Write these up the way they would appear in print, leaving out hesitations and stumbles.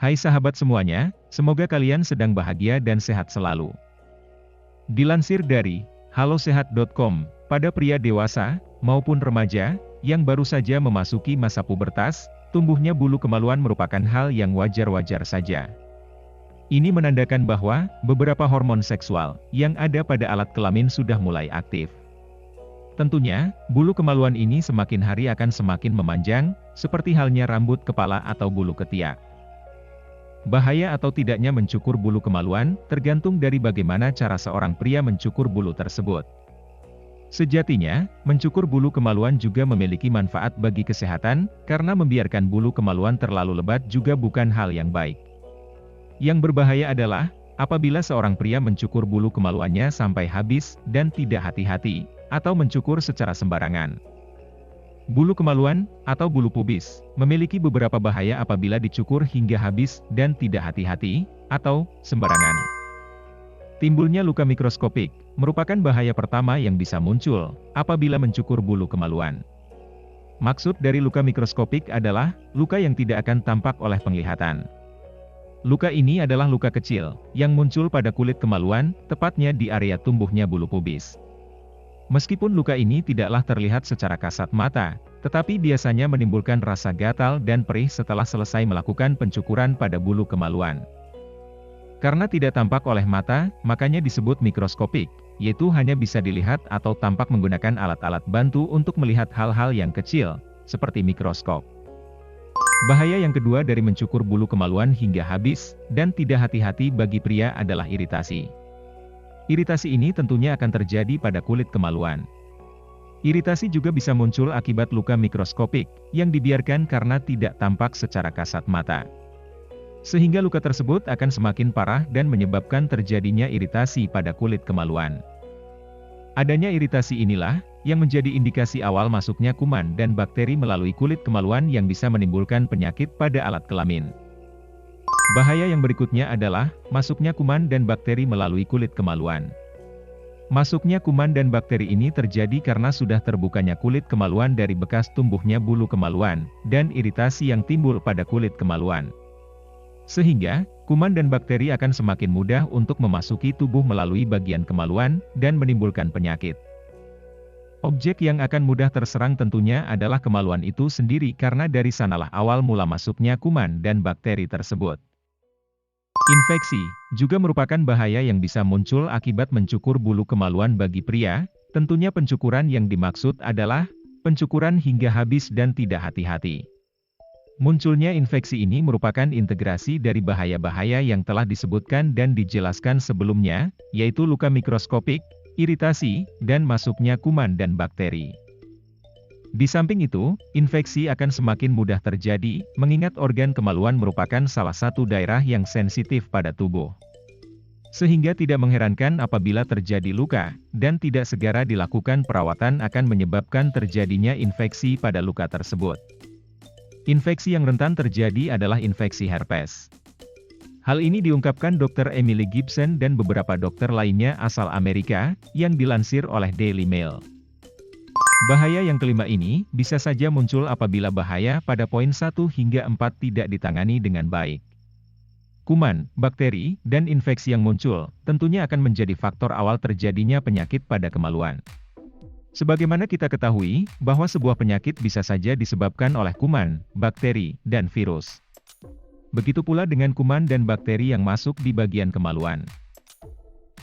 Hai sahabat semuanya, semoga kalian sedang bahagia dan sehat selalu. Dilansir dari halosehat.com, pada pria dewasa maupun remaja yang baru saja memasuki masa pubertas, tumbuhnya bulu kemaluan merupakan hal yang wajar-wajar saja. Ini menandakan bahwa beberapa hormon seksual yang ada pada alat kelamin sudah mulai aktif. Tentunya, bulu kemaluan ini semakin hari akan semakin memanjang, seperti halnya rambut kepala atau bulu ketiak. Bahaya atau tidaknya mencukur bulu kemaluan, tergantung dari bagaimana cara seorang pria mencukur bulu tersebut. Sejatinya, mencukur bulu kemaluan juga memiliki manfaat bagi kesehatan, karena membiarkan bulu kemaluan terlalu lebat juga bukan hal yang baik. Yang berbahaya adalah, apabila seorang pria mencukur bulu kemaluannya sampai habis, dan tidak hati-hati, atau mencukur secara sembarangan. Bulu kemaluan, atau bulu pubis, memiliki beberapa bahaya apabila dicukur hingga habis dan tidak hati-hati, atau sembarangan. Timbulnya luka mikroskopik, merupakan bahaya pertama yang bisa muncul, apabila mencukur bulu kemaluan. Maksud dari luka mikroskopik adalah, luka yang tidak akan tampak oleh penglihatan. Luka ini adalah luka kecil, yang muncul pada kulit kemaluan, tepatnya di area tumbuhnya bulu pubis. Meskipun luka ini tidaklah terlihat secara kasat mata, tetapi biasanya menimbulkan rasa gatal dan perih setelah selesai melakukan pencukuran pada bulu kemaluan. Karena tidak tampak oleh mata, makanya disebut mikroskopik, yaitu hanya bisa dilihat atau tampak menggunakan alat-alat bantu untuk melihat hal-hal yang kecil, seperti mikroskop. Bahaya yang kedua dari mencukur bulu kemaluan hingga habis, dan tidak hati-hati bagi pria adalah iritasi. Iritasi ini tentunya akan terjadi pada kulit kemaluan. Iritasi juga bisa muncul akibat luka mikroskopik, yang dibiarkan karena tidak tampak secara kasat mata. Sehingga luka tersebut akan semakin parah dan menyebabkan terjadinya iritasi pada kulit kemaluan. Adanya iritasi inilah, yang menjadi indikasi awal masuknya kuman dan bakteri melalui kulit kemaluan yang bisa menimbulkan penyakit pada alat kelamin. Bahaya yang berikutnya adalah, masuknya kuman dan bakteri melalui kulit kemaluan. Masuknya kuman dan bakteri ini terjadi karena sudah terbukanya kulit kemaluan dari bekas tumbuhnya bulu kemaluan, dan iritasi yang timbul pada kulit kemaluan. Sehingga, kuman dan bakteri akan semakin mudah untuk memasuki tubuh melalui bagian kemaluan, dan menimbulkan penyakit. Objek yang akan mudah terserang tentunya adalah kemaluan itu sendiri karena dari sanalah awal mula masuknya kuman dan bakteri tersebut. Infeksi juga merupakan bahaya yang bisa muncul akibat mencukur bulu kemaluan bagi pria. Tentunya pencukuran yang dimaksud adalah pencukuran hingga habis dan tidak hati-hati. Munculnya infeksi ini merupakan integrasi dari bahaya-bahaya yang telah disebutkan dan dijelaskan sebelumnya, yaitu luka mikroskopik, iritasi, dan masuknya kuman dan bakteri. Di samping itu, infeksi akan semakin mudah terjadi, mengingat organ kemaluan merupakan salah satu daerah yang sensitif pada tubuh. Sehingga tidak mengherankan apabila terjadi luka, dan tidak segera dilakukan perawatan akan menyebabkan terjadinya infeksi pada luka tersebut. Infeksi yang rentan terjadi adalah infeksi herpes. Hal ini diungkapkan Dr. Emily Gibson dan beberapa dokter lainnya asal Amerika, yang dilansir oleh Daily Mail. Bahaya yang kelima ini, bisa saja muncul apabila bahaya pada poin 1 hingga 4 tidak ditangani dengan baik. Kuman, bakteri, dan infeksi yang muncul, tentunya akan menjadi faktor awal terjadinya penyakit pada kemaluan. Sebagaimana kita ketahui, bahwa sebuah penyakit bisa saja disebabkan oleh kuman, bakteri, dan virus. Begitu pula dengan kuman dan bakteri yang masuk di bagian kemaluan.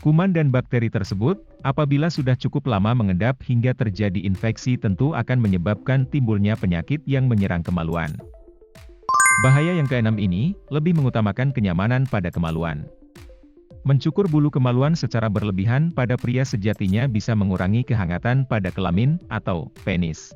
Kuman dan bakteri tersebut, apabila sudah cukup lama mengendap hingga terjadi infeksi tentu akan menyebabkan timbulnya penyakit yang menyerang kemaluan. Bahaya yang keenam ini, lebih mengutamakan kenyamanan pada kemaluan. Mencukur bulu kemaluan secara berlebihan pada pria sejatinya bisa mengurangi kehangatan pada kelamin, atau penis.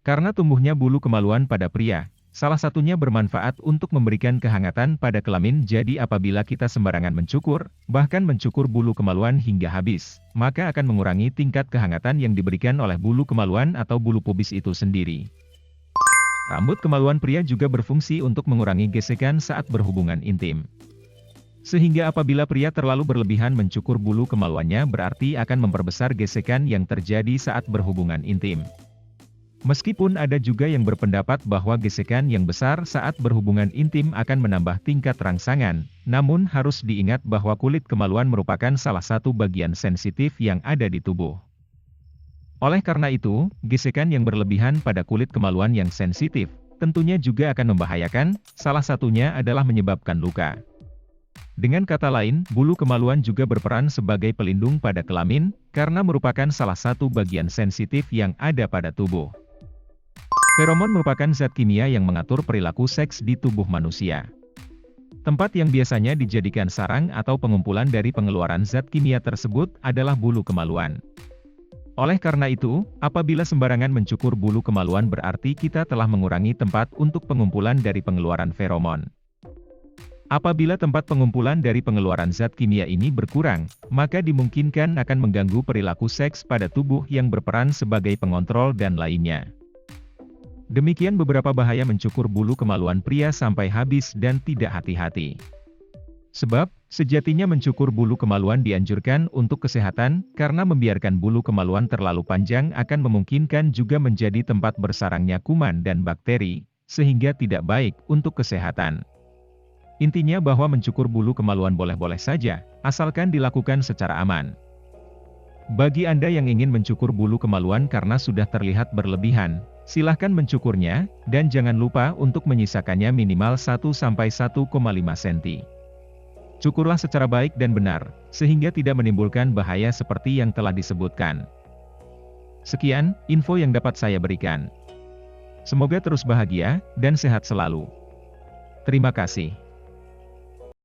Karena tumbuhnya bulu kemaluan pada pria, salah satunya bermanfaat untuk memberikan kehangatan pada kelamin, jadi apabila kita sembarangan mencukur, bahkan mencukur bulu kemaluan hingga habis, maka akan mengurangi tingkat kehangatan yang diberikan oleh bulu kemaluan atau bulu pubis itu sendiri. Rambut kemaluan pria juga berfungsi untuk mengurangi gesekan saat berhubungan intim. Sehingga apabila pria terlalu berlebihan mencukur bulu kemaluannya berarti akan memperbesar gesekan yang terjadi saat berhubungan intim. Meskipun ada juga yang berpendapat bahwa gesekan yang besar saat berhubungan intim akan menambah tingkat rangsangan, namun harus diingat bahwa kulit kemaluan merupakan salah satu bagian sensitif yang ada di tubuh. Oleh karena itu, gesekan yang berlebihan pada kulit kemaluan yang sensitif, tentunya juga akan membahayakan, salah satunya adalah menyebabkan luka. Dengan kata lain, bulu kemaluan juga berperan sebagai pelindung pada kelamin, karena merupakan salah satu bagian sensitif yang ada pada tubuh. Feromon merupakan zat kimia yang mengatur perilaku seks di tubuh manusia. Tempat yang biasanya dijadikan sarang atau pengumpulan dari pengeluaran zat kimia tersebut adalah bulu kemaluan. Oleh karena itu, apabila sembarangan mencukur bulu kemaluan berarti kita telah mengurangi tempat untuk pengumpulan dari pengeluaran feromon. Apabila tempat pengumpulan dari pengeluaran zat kimia ini berkurang, maka dimungkinkan akan mengganggu perilaku seks pada tubuh yang berperan sebagai pengontrol dan lainnya. Demikian beberapa bahaya mencukur bulu kemaluan pria sampai habis dan tidak hati-hati. Sebab, sejatinya mencukur bulu kemaluan dianjurkan untuk kesehatan, karena membiarkan bulu kemaluan terlalu panjang akan memungkinkan juga menjadi tempat bersarangnya kuman dan bakteri, sehingga tidak baik untuk kesehatan. Intinya bahwa mencukur bulu kemaluan boleh-boleh saja, asalkan dilakukan secara aman. Bagi Anda yang ingin mencukur bulu kemaluan karena sudah terlihat berlebihan, silahkan mencukurnya, dan jangan lupa untuk menyisakannya minimal 1–1,5 cm. Cukurlah secara baik dan benar, sehingga tidak menimbulkan bahaya seperti yang telah disebutkan. Sekian, info yang dapat saya berikan. Semoga terus bahagia, dan sehat selalu. Terima kasih.